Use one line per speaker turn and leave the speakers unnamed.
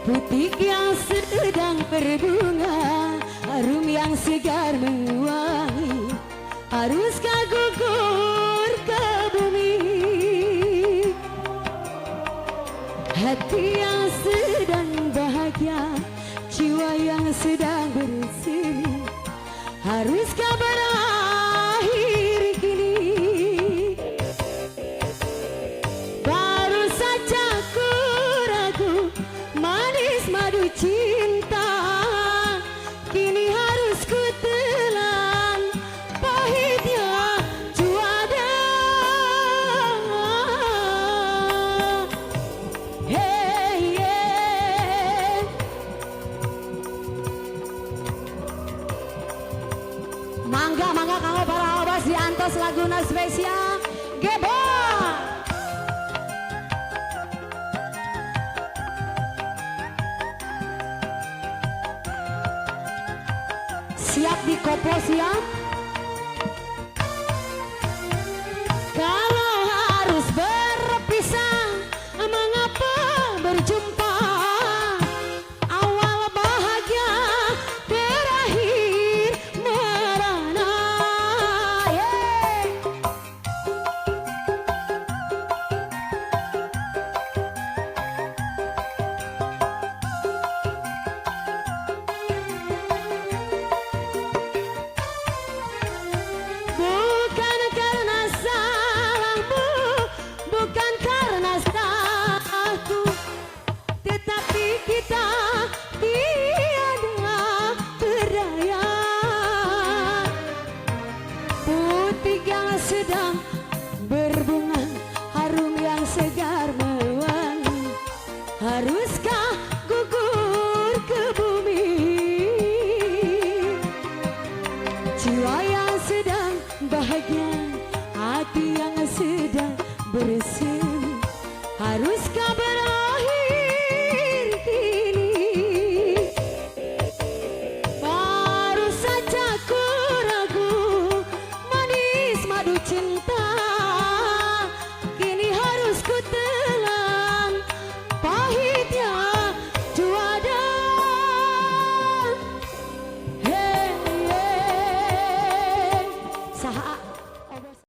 Butik yang sedang berbunga, harum yang segar mewangi, haruskah gugur ke bumi? Hati yang sedang bahagia, jiwa yang sedang bersemi, haruskah berakhir kini? Baru saja ku ragu manis madu cinta, kini harus ku telan pahitnya juada. Hey, yeah. Mangga kanggo para obas diantos laguna spesial Gebo. Siap di koplos ya.